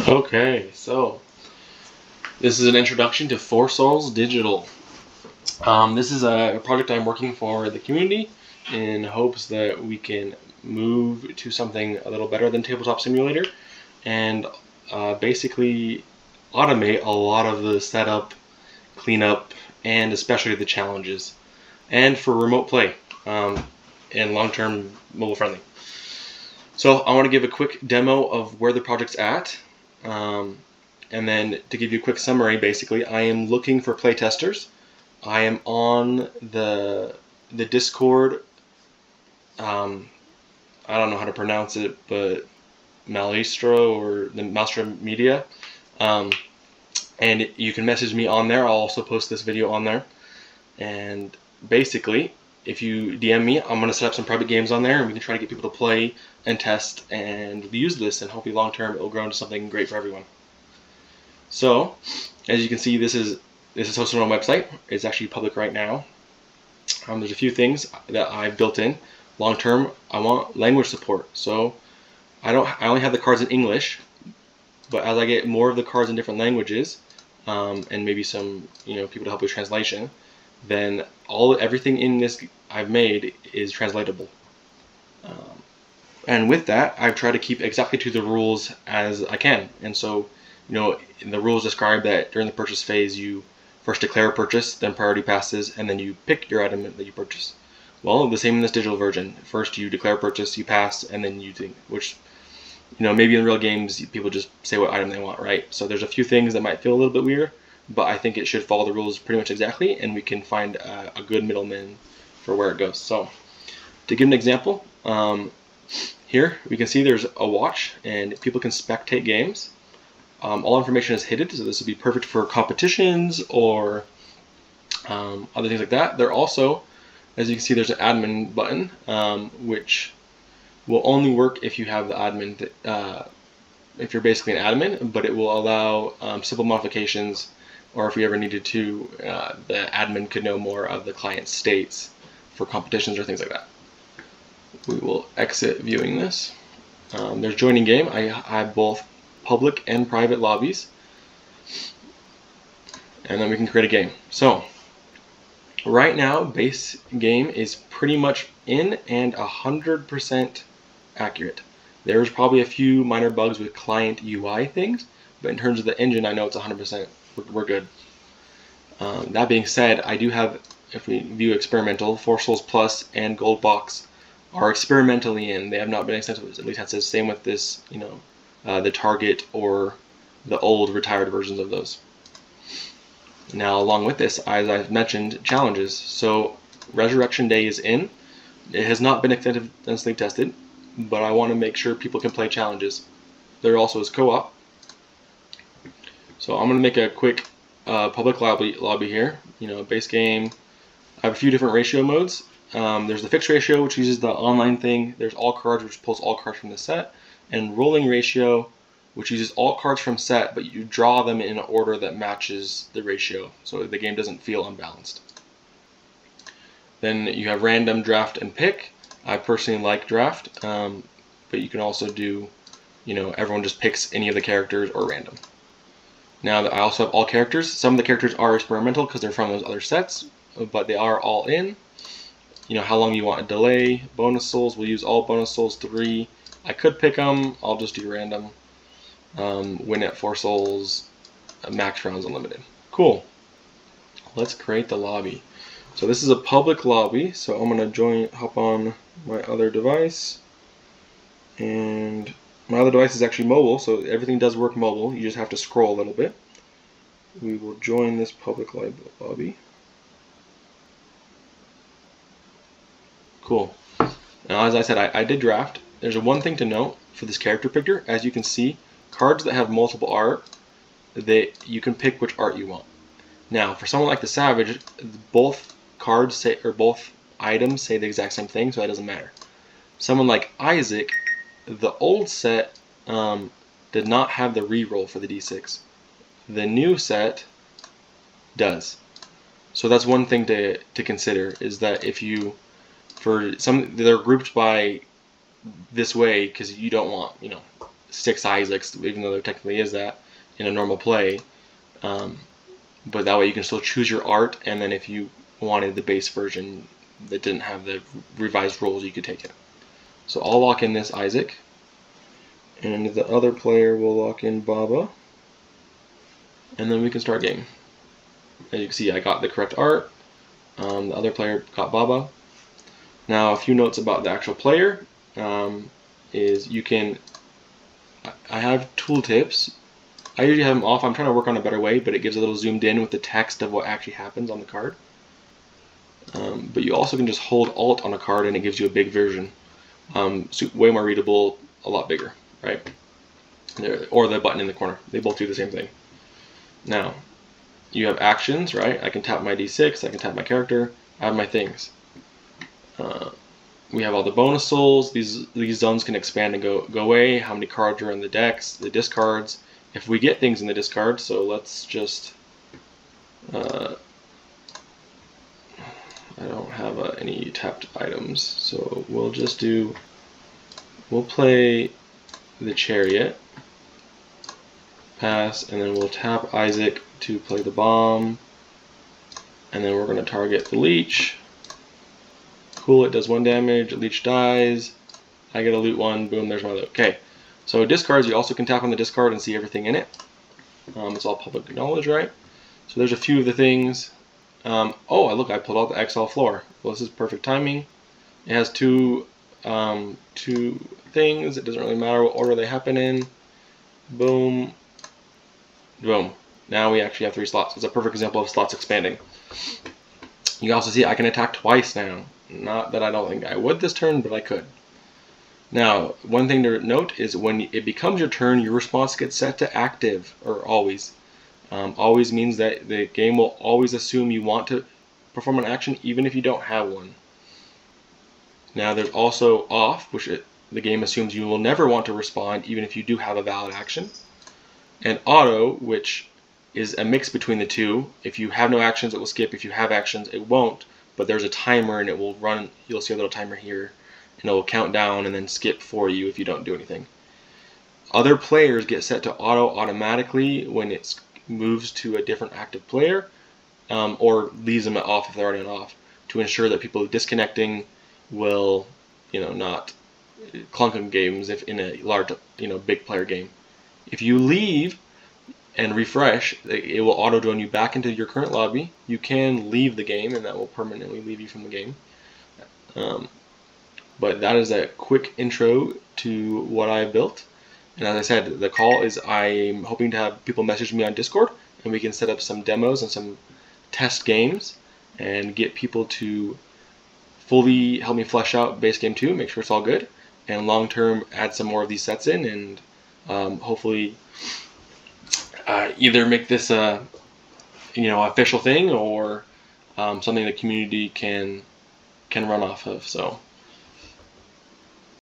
Okay, so this is an introduction to Four Souls Digital. This is a project I'm working for the community in hopes that we can move to something a little better than Tabletop Simulator and basically automate a lot of the setup, cleanup, and especially the challenges, and for remote play and long-term mobile friendly. So I want to give a quick demo of where the project's at. And then to give you a quick summary, basically, I am looking for playtesters. I am on the Discord. I don't know how to pronounce it, but Malistro or the Maelstrom Media. And you can message me on there. I'll also post this video on there. And basically, if you DM me, I'm going to set up some private games on there, and we can try to get people to play and test and use this, and hopefully long term it will grow into something great for everyone. So, as you can see, this is hosted on my website. It's actually public right now. There's a few things that I've built in. Long term, I want language support. So I only have the cards in English, but as I get more of the cards in different languages, and maybe some people to help with translation, then everything in this I've made is translatable. And with that, I've tried to keep exactly to the rules as I can. And so, the rules describe that during the purchase phase, you first declare a purchase, then priority passes, and then you pick your item that you purchase. Well, the same in this digital version. First, you declare a purchase, you pass, and then you think, which, maybe in real games, people just say what item they want, right? So there's a few things that might feel a little bit weird, but I think it should follow the rules pretty much exactly, and we can find a good middleman for where it goes. So, to give an example, here we can see there's a watch, and people can spectate games. All information is hidden, so this would be perfect for competitions or other things like that. There also, as you can see, there's an admin button, which will only work if you have the admin, if you're basically an admin, but it will allow simple modifications, or if you ever needed to, the admin could know more of the client's states for competitions or things like that. We will exit viewing this. There's joining game. I have both public and private lobbies, and then we can create a game. So right now, base game is pretty much in and 100% accurate. There's probably a few minor bugs with client UI things, but in terms of the engine, I know it's 100%. We're good. That being said, I do have, if we view experimental, Four Souls Plus and Gold Box are experimentally in. They have not been extensive. At least that's the same with this, the Target or the old retired versions of those. Now, along with this, as I've mentioned, challenges. So Resurrection Day is in. It has not been extensively tested, but I want to make sure people can play challenges. There also is co-op. So I'm going to make a quick public lobby here. Base game. I have a few different ratio modes. There's the fixed ratio, which uses the online thing. There's all cards, which pulls all cards from the set. And rolling ratio, which uses all cards from set, but you draw them in an order that matches the ratio, so the game doesn't feel unbalanced. Then you have random, draft, and pick. I personally like draft, but you can also do, everyone just picks any of the characters or random. Now I also have all characters. Some of the characters are experimental because they're from those other sets, but they are all in. How long you want a delay. Bonus souls, we'll use all bonus souls 3. I could pick them, I'll just do random. Win at 4 souls, max rounds unlimited. Cool. Let's create the lobby. So this is a public lobby, so I'm going to hop on my other device. And my other device is actually mobile, so everything does work mobile. You just have to scroll a little bit. We will join this public lobby. Cool. Now, as I said, I did draft. There's one thing to note for this character picker. As you can see, cards that have multiple art, you can pick which art you want. Now, for someone like the Savage, both cards say, or both items say the exact same thing, so that doesn't matter. Someone like Isaac, the old set did not have the reroll for the D6. The new set does. So that's one thing to consider, is that if you, they're grouped by this way because you don't want, 6 Isaacs, even though there technically is that in a normal play. But that way you can still choose your art, and then if you wanted the base version that didn't have the revised rules, you could take it. So I'll lock in this Isaac, and the other player will lock in Baba, and then we can start game. As you can see, I got the correct art. The other player got Baba. Now, a few notes about the actual player is you can. I have tooltips. I usually have them off. I'm trying to work on a better way, but it gives a little zoomed in with the text of what actually happens on the card. But you also can just hold Alt on a card and it gives you a big version. So way more readable, a lot bigger, right? Or the button in the corner. They both do the same thing. Now, you have actions, right? I can tap my D6, I can tap my character, I have my things. We have all the bonus souls. These zones can expand and go away. How many cards are in the decks, the discards. If we get things in the discard, so let's just, I don't have any tapped items, so we'll play the Chariot, pass, and then we'll tap Isaac to play the bomb, and then we're going to target the Leech. Cool, it does 1 damage, Leech dies, I get a loot 1, boom, there's my loot. Okay. So discards, you also can tap on the discard and see everything in it. It's all public knowledge, right? So there's a few of the things. Oh, look, I pulled out the XL floor. Well, this is perfect timing. It has two things. It doesn't really matter what order they happen in. Boom. Boom. Now we actually have 3 slots. It's a perfect example of slots expanding. You can also see I can attack twice now. Not that I don't think I would this turn, but I could. Now, one thing to note is when it becomes your turn, your response gets set to active, or always. Always means that the game will always assume you want to perform an action even if you don't have one. Now, there's also off, which the game assumes you will never want to respond even if you do have a valid action. And auto, which is a mix between the two. If you have no actions, it will skip. If you have actions, it won't. But there's a timer and it will run. You'll see a little timer here. And it will count down and then skip for you if you don't do anything. Other players get set to auto automatically when it moves to a different active player, or leaves them off if they're already on off, to ensure that people disconnecting will, not clunk on games if in a large, big player game. If you leave and refresh, it will auto drone you back into your current lobby. You can leave the game, and that will permanently leave you from the game. But that is a quick intro to what I built. And as I said, the call is I'm hoping to have people message me on Discord, and we can set up some demos and some test games and get people to fully help me flesh out base game 2, make sure it's all good, and long term add some more of these sets in, and hopefully either make this a official thing or something the community can run off of. So